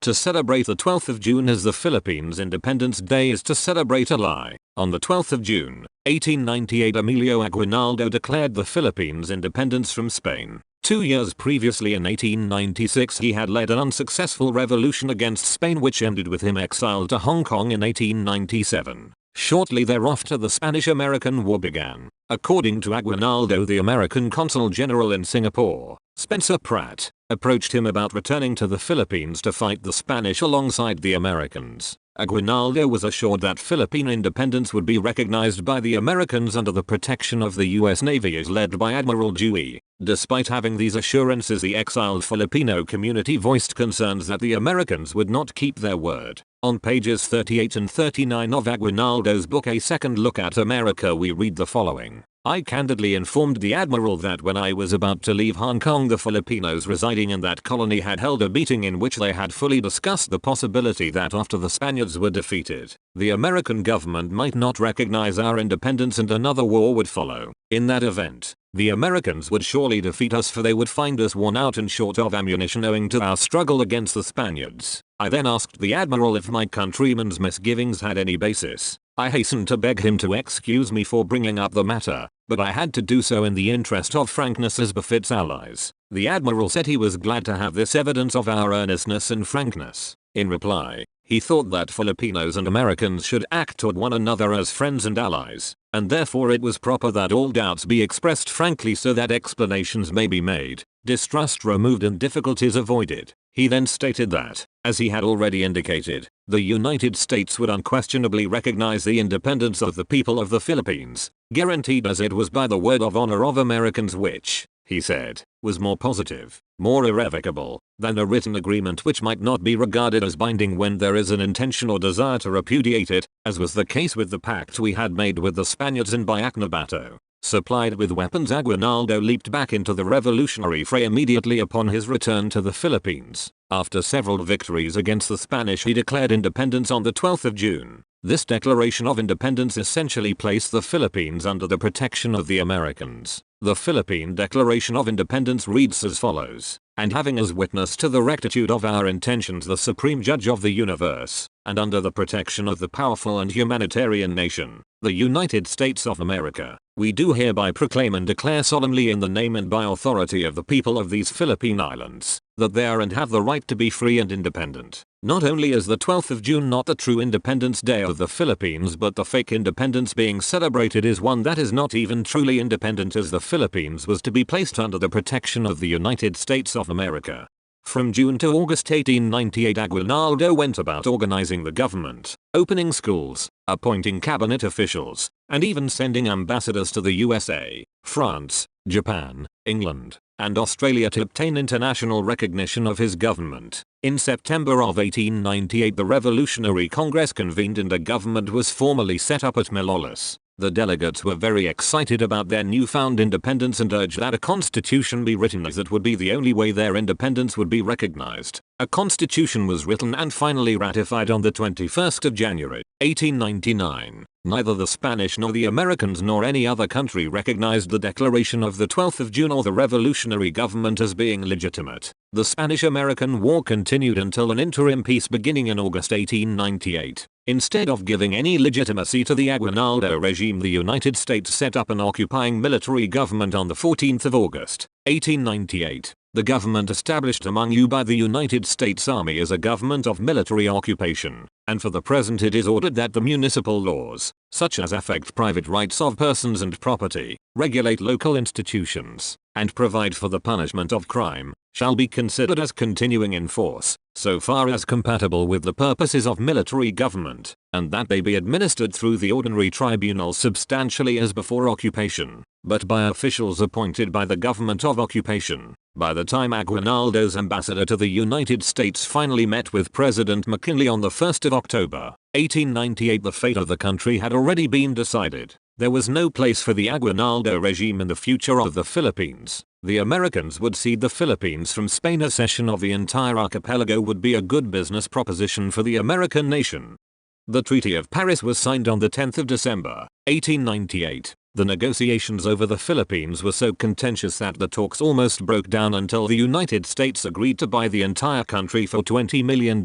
To celebrate the 12th of June as the Philippines' Independence Day is to celebrate a lie. On the 12th of June, 1898, Emilio Aguinaldo declared the Philippines' independence from Spain. 2 years previously, in 1896, he had led an unsuccessful revolution against Spain which ended with him exiled to Hong Kong in 1897. Shortly thereafter, the Spanish-American War began. According to Aguinaldo, the American Consul General in Singapore, Spencer Pratt, approached him about returning to the Philippines to fight the Spanish alongside the Americans. Aguinaldo was assured that Philippine independence would be recognized by the Americans under the protection of the US Navy as led by Admiral Dewey. Despite having these assurances, the exiled Filipino community voiced concerns that the Americans would not keep their word. On pages 38 and 39 of Aguinaldo's book A Second Look at America, we read the following. I candidly informed the Admiral that when I was about to leave Hong Kong, the Filipinos residing in that colony had held a meeting in which they had fully discussed the possibility that after the Spaniards were defeated, the American government might not recognize our independence and another war would follow. In that event, the Americans would surely defeat us, for they would find us worn out and short of ammunition owing to our struggle against the Spaniards. I then asked the Admiral if my countrymen's misgivings had any basis. I hastened to beg him to excuse me for bringing up the matter, but I had to do so in the interest of frankness as befits allies. The Admiral said he was glad to have this evidence of our earnestness and frankness. In reply, he thought that Filipinos and Americans should act toward one another as friends and allies, and therefore it was proper that all doubts be expressed frankly so that explanations may be made, distrust removed and difficulties avoided. He then stated that, as he had already indicated, the United States would unquestionably recognize the independence of the people of the Philippines, guaranteed as it was by the word of honor of Americans, which, he said, was more positive, more irrevocable, than a written agreement which might not be regarded as binding when there is an intention or desire to repudiate it, as was the case with the pact we had made with the Spaniards in Biaknabato. Supplied with weapons, Aguinaldo leaped back into the revolutionary fray immediately upon his return to the Philippines. After several victories against the Spanish, he declared independence on the 12th of June. This declaration of independence essentially placed the Philippines under the protection of the Americans. The Philippine Declaration of Independence reads as follows: and having as witness to the rectitude of our intentions the Supreme Judge of the universe, and under the protection of the powerful and humanitarian nation, the United States of America, we do hereby proclaim and declare solemnly in the name and by authority of the people of these Philippine Islands, that they are and have the right to be free and independent. Not only is the 12th of June not the true Independence Day of the Philippines, but the fake independence being celebrated is one that is not even truly independent, as the Philippines was to be placed under the protection of the United States of America. From June to August 1898, Aguinaldo went about organizing the government, opening schools, appointing cabinet officials, and even sending ambassadors to the USA, France, Japan, England, and Australia to obtain international recognition of his government. In September of 1898, the Revolutionary Congress convened and a government was formally set up at Malolos. The delegates were very excited about their newfound independence and urged that a constitution be written, as it would be the only way their independence would be recognized. A constitution was written and finally ratified on the 21st of January, 1899. Neither the Spanish nor the Americans nor any other country recognized the declaration of the 12th of June or the revolutionary government as being legitimate. The Spanish-American War continued until an interim peace beginning in August 1898. Instead of giving any legitimacy to the Aguinaldo regime, the United States set up an occupying military government on the 14th of August, 1898. The government established among you by the United States Army is a government of military occupation, and for the present it is ordered that the municipal laws, such as affect private rights of persons and property, regulate local institutions, and provide for the punishment of crime, shall be considered as continuing in force, so far as compatible with the purposes of military government, and that they be administered through the ordinary tribunal substantially as before occupation, but by officials appointed by the government of occupation. By the time Aguinaldo's ambassador to the United States finally met with President McKinley on the 1st of October, 1898, the fate of the country had already been decided. There was no place for the Aguinaldo regime in the future of the Philippines. The Americans would cede the Philippines from Spain. A cession of the entire archipelago would be a good business proposition for the American nation. The Treaty of Paris was signed on the 10th of December, 1898. The negotiations over the Philippines were so contentious that the talks almost broke down until the United States agreed to buy the entire country for $20 million.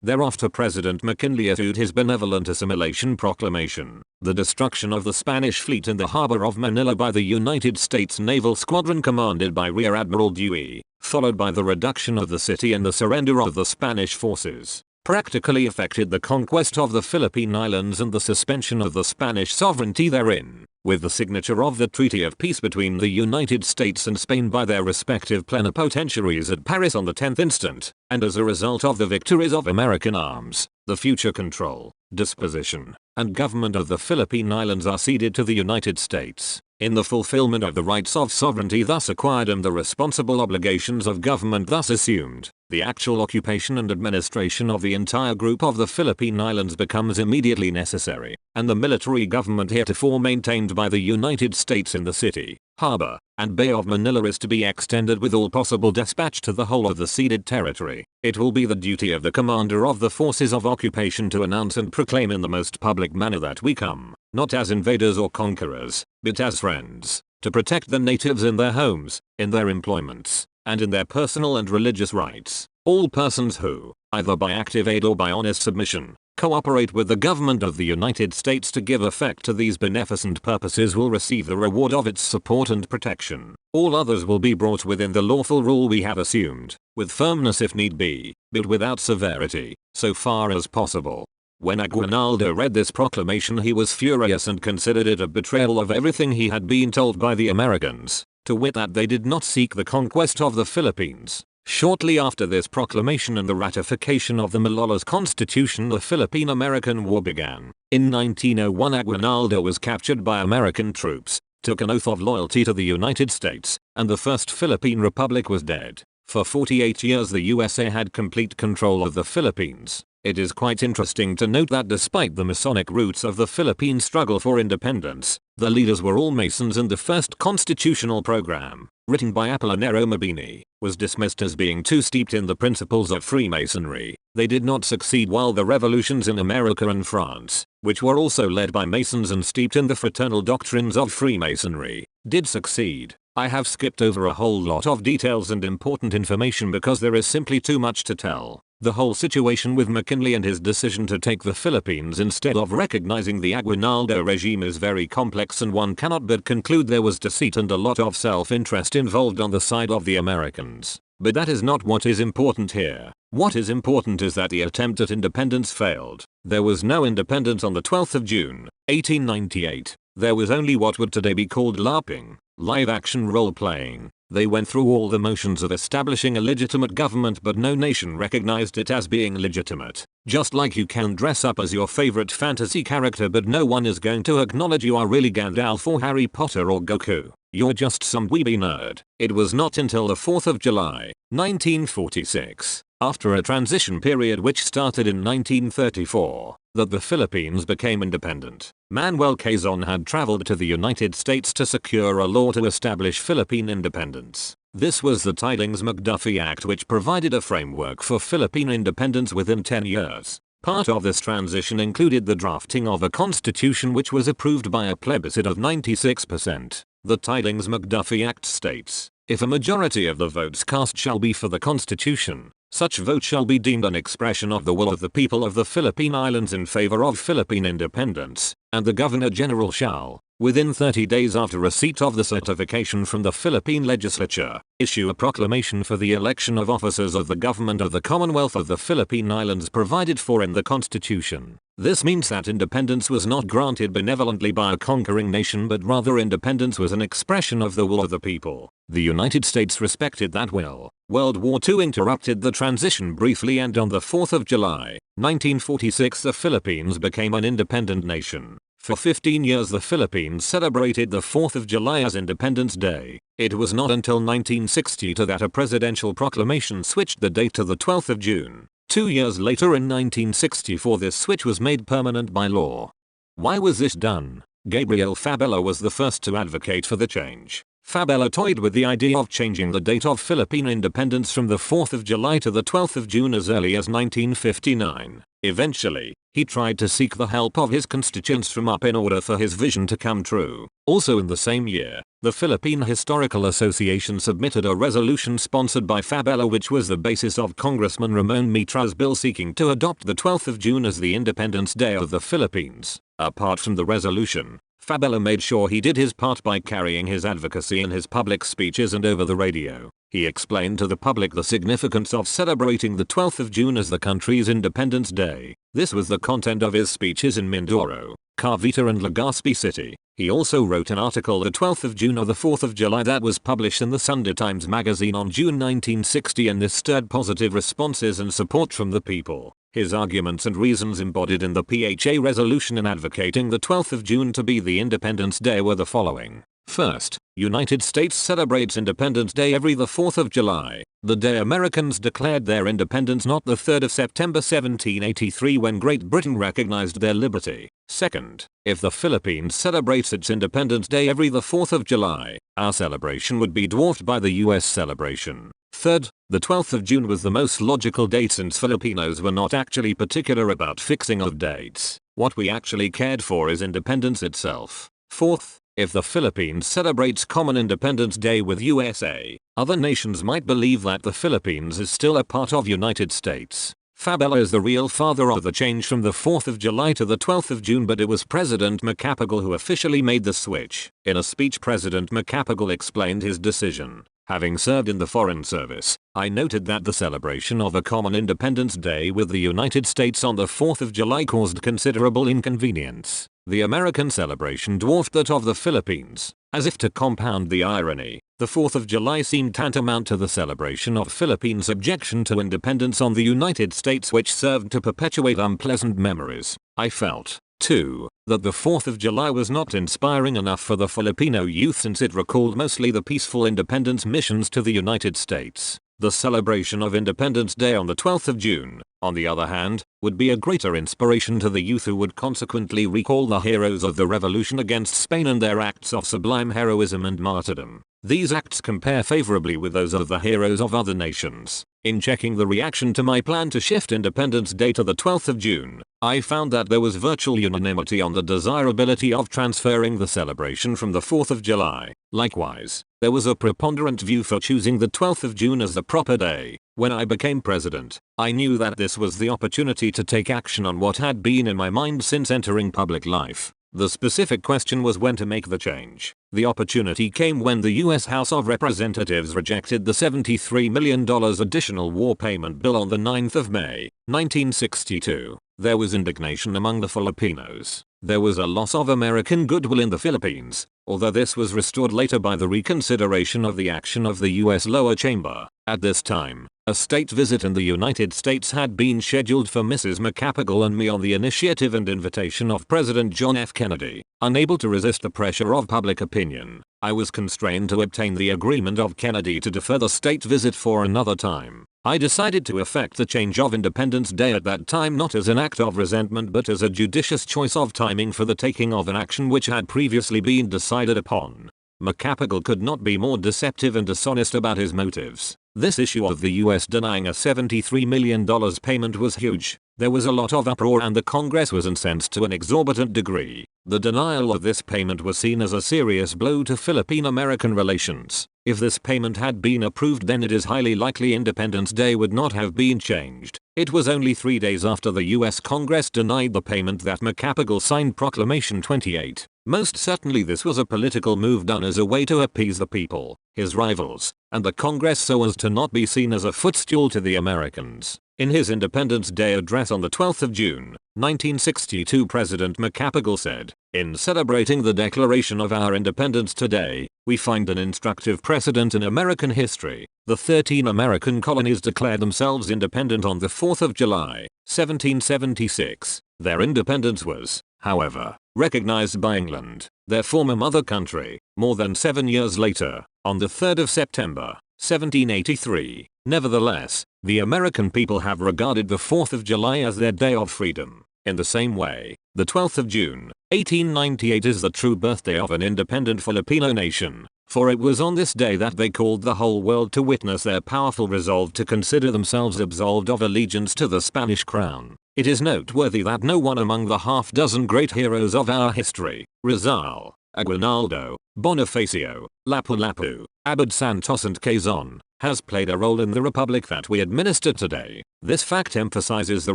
Thereafter President McKinley issued his benevolent assimilation proclamation. The destruction of the Spanish fleet in the harbor of Manila by the United States Naval Squadron commanded by Rear Admiral Dewey, followed by the reduction of the city and the surrender of the Spanish forces, practically effected the conquest of the Philippine Islands and the suspension of the Spanish sovereignty therein. With the signature of the Treaty of Peace between the United States and Spain by their respective plenipotentiaries at Paris on the 10th instant, and as a result of the victories of American arms, the future control, disposition, and government of the Philippine Islands are ceded to the United States, in the fulfillment of the rights of sovereignty thus acquired and the responsible obligations of government thus assumed. The actual occupation and administration of the entire group of the Philippine Islands becomes immediately necessary, and the military government heretofore maintained by the United States in the city, harbor, and Bay of Manila is to be extended with all possible dispatch to the whole of the ceded territory. It will be the duty of the commander of the forces of occupation to announce and proclaim in the most public manner that we come, not as invaders or conquerors, but as friends, to protect the natives in their homes, in their employments, and in their personal and religious rights. All persons who, either by active aid or by honest submission, cooperate with the government of the United States to give effect to these beneficent purposes will receive the reward of its support and protection. All others will be brought within the lawful rule we have assumed, with firmness if need be, but without severity, so far as possible. When Aguinaldo read this proclamation he was furious and considered it a betrayal of everything he had been told by the Americans, to wit that they did not seek the conquest of the Philippines. Shortly after this proclamation and the ratification of the Malolos Constitution, the Philippine-American War began. In 1901 Aguinaldo was captured by American troops, took an oath of loyalty to the United States, and the First Philippine Republic was dead. For 48 years the USA had complete control of the Philippines. It is quite interesting to note that despite the Masonic roots of the Philippine struggle for independence, the leaders were all Masons and the first constitutional program, written by Apollinario Mabini, was dismissed as being too steeped in the principles of Freemasonry. They did not succeed while the revolutions in America and France, which were also led by Masons and steeped in the fraternal doctrines of Freemasonry, did succeed. I have skipped over a whole lot of details and important information because there is simply too much to tell. The whole situation with McKinley and his decision to take the Philippines instead of recognizing the Aguinaldo regime is very complex and one cannot but conclude there was deceit and a lot of self-interest involved on the side of the Americans. But that is not what is important here. What is important is that the attempt at independence failed. There was no independence on the 12th of June, 1898. There was only what would today be called LARPing, live-action role-playing. They went through all the motions of establishing a legitimate government but no nation recognized it as being legitimate. Just like you can dress up as your favorite fantasy character but no one is going to acknowledge you are really Gandalf or Harry Potter or Goku. You're just some dweeby nerd. It was not until the 4th of July, 1946, after a transition period which started in 1934, that the Philippines became independent. Manuel Quezon had traveled to the United States to secure a law to establish Philippine independence. This was the Tidings-McDuffie Act, which provided a framework for Philippine independence within 10 years. Part of this transition included the drafting of a constitution which was approved by a plebiscite of 96%. The Tidings-McDuffie Act states, if a majority of the votes cast shall be for the Constitution, such vote shall be deemed an expression of the will of the people of the Philippine Islands in favor of Philippine independence, and the Governor-General shall, within 30 days after receipt of the certification from the Philippine Legislature, issue a proclamation for the election of officers of the government of the Commonwealth of the Philippine Islands provided for in the Constitution. This means that independence was not granted benevolently by a conquering nation but rather independence was an expression of the will of the people. The United States respected that will. World War II interrupted the transition briefly and on the 4th of July, 1946 the Philippines became an independent nation. For 15 years the Philippines celebrated the 4th of July as Independence Day. It was not until 1962 that a presidential proclamation switched the date to the 12th of June. 2 years later in 1964 this switch was made permanent by law. Why was this done? Gabriel Fabella was the first to advocate for the change. Fabella toyed with the idea of changing the date of Philippine independence from the 4th of July to the 12th of June as early as 1959. Eventually, he tried to seek the help of his constituents from up in order for his vision to come true. Also in the same year, the Philippine Historical Association submitted a resolution sponsored by Fabela which was the basis of Congressman Ramon Mitra's bill seeking to adopt the 12th of June as the Independence Day of the Philippines. Apart from the resolution, Fabela made sure he did his part by carrying his advocacy in his public speeches and over the radio. He explained to the public the significance of celebrating the 12th of June as the country's Independence Day. This was the content of his speeches in Mindoro, Cavite and Legazpi City. He also wrote an article the 12th of June or the 4th of July that was published in the Sunday Times magazine on June 1960, and this stirred positive responses and support from the people. His arguments and reasons embodied in the PHA resolution in advocating the 12th of June to be the Independence Day were the following. First, United States celebrates Independence Day every the 4th of July, the day Americans declared their independence, not the 3rd of September 1783 when Great Britain recognized their liberty. Second, if the Philippines celebrates its Independence Day every the 4th of July, our celebration would be dwarfed by the US celebration. Third, the 12th of June was the most logical date since Filipinos were not actually particular about fixing of dates. What we actually cared for is independence itself. Fourth, if the Philippines celebrates common Independence Day with USA, other nations might believe that the Philippines is still a part of United States. Fabela is the real father of the change from the 4th of July to the 12th of June, but it was President Macapagal who officially made the switch. In a speech, President Macapagal explained his decision. Having served in the Foreign Service, I noted that the celebration of a common Independence Day with the United States on the 4th of July caused considerable inconvenience. The American celebration dwarfed that of the Philippines. As if to compound the irony, the 4th of July seemed tantamount to the celebration of Philippines' objection to independence on the United States, which served to perpetuate unpleasant memories. I felt, too, that the 4th of July was not inspiring enough for the Filipino youth since it recalled mostly the peaceful independence missions to the United States. The celebration of Independence Day on the 12th of June, on the other hand, would be a greater inspiration to the youth who would consequently recall the heroes of the revolution against Spain and their acts of sublime heroism and martyrdom. These acts compare favorably with those of the heroes of other nations. In checking the reaction to my plan to shift Independence Day to the 12th of June, I found that there was virtual unanimity on the desirability of transferring the celebration from the 4th of July. Likewise, there was a preponderant view for choosing the 12th of June as the proper day. When I became president, I knew that this was the opportunity to take action on what had been in my mind since entering public life. The specific question was when to make the change. The opportunity came when the US House of Representatives rejected the $73 million additional war payment bill on the 9th of May, 1962. There was indignation among the Filipinos. There was a loss of American goodwill in the Philippines, although this was restored later by the reconsideration of the action of the US lower chamber. At this time, a state visit in the United States had been scheduled for Mrs. Macapagal and me on the initiative and invitation of President John F. Kennedy. Unable to resist the pressure of public opinion, I was constrained to obtain the agreement of Kennedy to defer the state visit for another time. I decided to effect the change of Independence Day at that time not as an act of resentment but as a judicious choice of timing for the taking of an action which had previously been decided upon. Macapagal could not be more deceptive and dishonest about his motives. This issue of the US denying a $73 million payment was huge. There was a lot of uproar and the Congress was incensed to an exorbitant degree. The denial of this payment was seen as a serious blow to Philippine-American relations. If this payment had been approved, then it is highly likely Independence Day would not have been changed. It was only 3 days after the US Congress denied the payment that Macapagal signed Proclamation 28. Most certainly this was a political move done as a way to appease the people, his rivals, and the Congress so as to not be seen as a footstool to the Americans. In his Independence Day address on the 12th of June, 1962, President Macapagal said, "In celebrating the declaration of our independence today, we find an instructive precedent in American history. The 13 American colonies declared themselves independent on the 4th of July, 1776. Their independence was, however, recognized by England, their former mother country, more than 7 years later, on the 3rd of September, 1783. Nevertheless, the American people have regarded the 4th of July as their day of freedom. In the same way, the 12th of June, 1898 is the true birthday of an independent Filipino nation, for it was on this day that they called the whole world to witness their powerful resolve to consider themselves absolved of allegiance to the Spanish crown. It is noteworthy that no one among the half-dozen great heroes of our history, Rizal, Aguinaldo, Bonifacio, Lapu-Lapu, Abad Santos and Quezon, has played a role in the republic that we administer today. This fact emphasizes the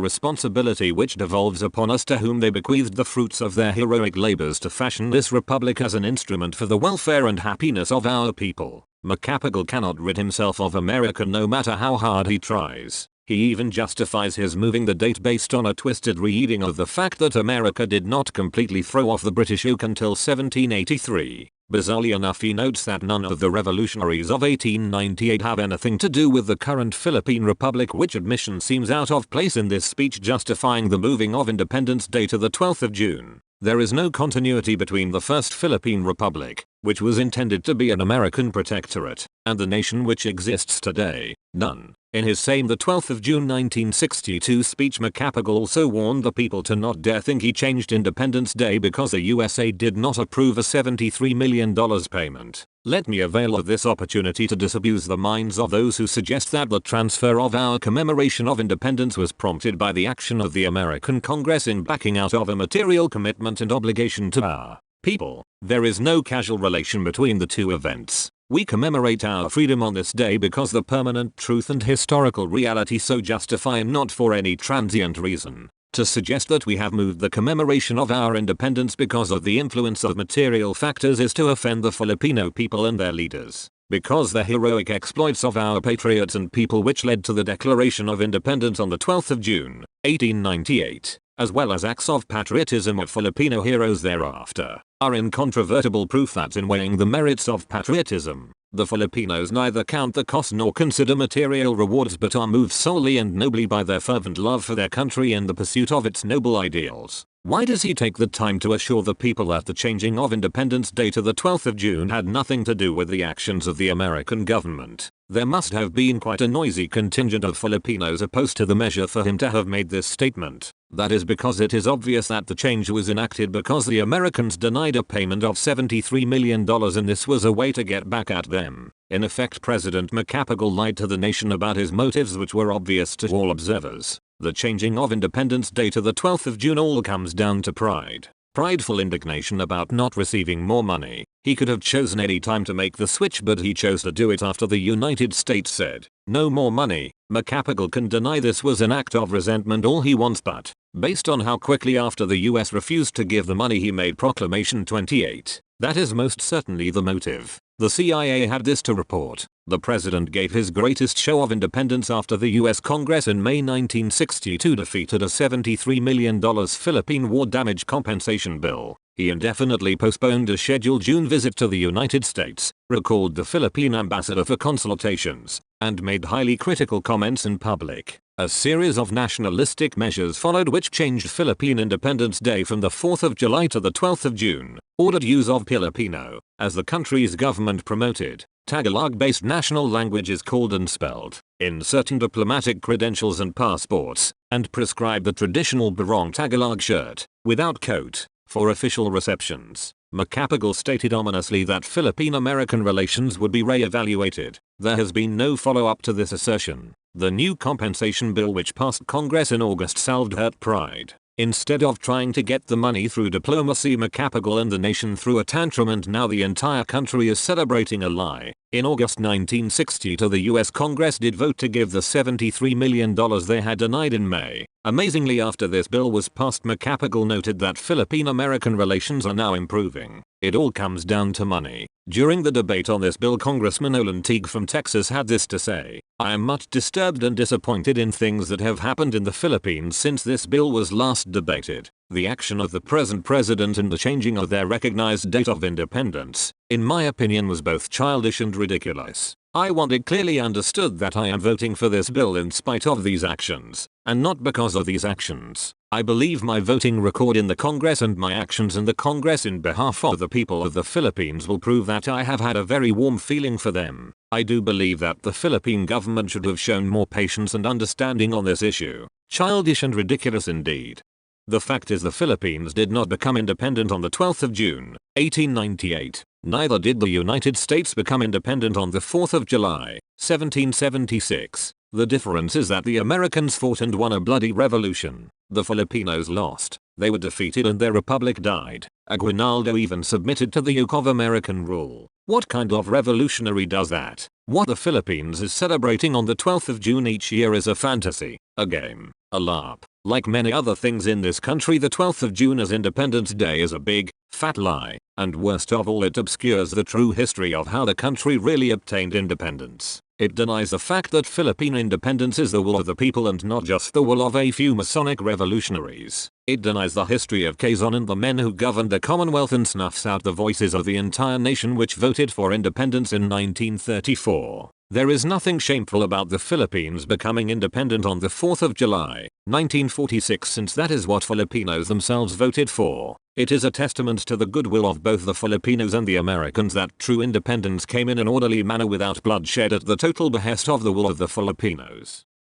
responsibility which devolves upon us to whom they bequeathed the fruits of their heroic labors to fashion this republic as an instrument for the welfare and happiness of our people. Macapagal cannot rid himself of America no matter how hard he tries. He even justifies his moving the date based on a twisted reading of the fact that America did not completely throw off the British yoke until 1783. Bizarrely enough, he notes that none of the revolutionaries of 1898 have anything to do with the current Philippine Republic, which admission seems out of place in this speech justifying the moving of Independence Day to the 12th of June. There is no continuity between the First Philippine Republic, which was intended to be an American protectorate, and the nation which exists today. None. In his same the 12th of June 1962 speech, Macapagal also warned the people to not dare think he changed Independence Day because the USA did not approve a $73 million payment. Let me avail of this opportunity to disabuse the minds of those who suggest that the transfer of our commemoration of independence was prompted by the action of the American Congress in backing out of a material commitment and obligation to our people. There is no causal relation between the two events. We commemorate our freedom on this day because the permanent truth and historical reality so justify, and not for any transient reason. To suggest that we have moved the commemoration of our independence because of the influence of material factors is to offend the Filipino people and their leaders. Because the heroic exploits of our patriots and people which led to the Declaration of Independence on the 12th of June, 1898, as well as acts of patriotism of Filipino heroes thereafter, are incontrovertible proof that in weighing the merits of patriotism, the Filipinos neither count the cost nor consider material rewards, but are moved solely and nobly by their fervent love for their country and the pursuit of its noble ideals. Why does he take the time to assure the people that the changing of Independence Day to the 12th of June had nothing to do with the actions of the American government? There must have been quite a noisy contingent of Filipinos opposed to the measure for him to have made this statement. That is because it is obvious that the change was enacted because the Americans denied a payment of $73 million, and this was a way to get back at them. In effect, President Macapagal lied to the nation about his motives, which were obvious to all observers. The changing of Independence Day to the 12th of June all comes down to pride. Prideful indignation about not receiving more money. He could have chosen any time to make the switch, but he chose to do it after the United States said, "No more money." Macapagal can deny this was an act of resentment all he wants, but, based on how quickly after the US refused to give the money he made Proclamation 28, that is most certainly the motive. The CIA had this to report. The president gave his greatest show of independence after the US Congress in May 1962 defeated a $73 million Philippine war damage compensation bill. He indefinitely postponed a scheduled June visit to the United States, recalled the Philippine ambassador for consultations, and made highly critical comments in public. A series of nationalistic measures followed which changed Philippine Independence Day from the 4th of July to the 12th of June. Ordered use of Filipino, as the country's government promoted. Tagalog-based national language is called and spelled in certain diplomatic credentials and passports, and prescribed the traditional barong Tagalog shirt, without coat, for official receptions. Macapagal stated ominously that Philippine-American relations would be re-evaluated. There has been no follow-up to this assertion. The new compensation bill which passed Congress in August salved hurt pride. Instead of trying to get the money through diplomacy, Macapagal and the nation threw a tantrum, and now the entire country is celebrating a lie. In August 1962 the US Congress did vote to give the $73 million they had denied in May. Amazingly, after this bill was passed, Macapagal noted that Philippine-American relations are now improving. It all comes down to money. During the debate on this bill, Congressman Olan Teague from Texas had this to say, "I am much disturbed and disappointed in things that have happened in the Philippines since this bill was last debated. The action of the present president and the changing of their recognized date of independence, in my opinion, was both childish and ridiculous. I want it clearly understood that I am voting for this bill in spite of these actions, and not because of these actions. I believe my voting record in the Congress and my actions in the Congress in behalf of the people of the Philippines will prove that I have had a very warm feeling for them. I do believe that the Philippine government should have shown more patience and understanding on this issue. Childish and ridiculous indeed." The fact is, the Philippines did not become independent on the 12th of June, 1898. Neither did the United States become independent on the 4th of July, 1776. The difference is that the Americans fought and won a bloody revolution. The Filipinos lost. They were defeated and their republic died. Aguinaldo even submitted to the yoke of American rule. What kind of revolutionary does that? What the Philippines is celebrating on the 12th of June each year is a fantasy, a game, a LARP. Like many other things in this country, the 12th of June as Independence Day is a big, fat lie. And worst of all, it obscures the true history of how the country really obtained independence. It denies the fact that Philippine independence is the will of the people and not just the will of a few Masonic revolutionaries. It denies the history of Quezon and the men who governed the Commonwealth and snuffs out the voices of the entire nation which voted for independence in 1934. There is nothing shameful about the Philippines becoming independent on the 4th of July, 1946, since that is what Filipinos themselves voted for. It is a testament to the goodwill of both the Filipinos and the Americans that true independence came in an orderly manner without bloodshed at the total behest of the will of the Filipinos.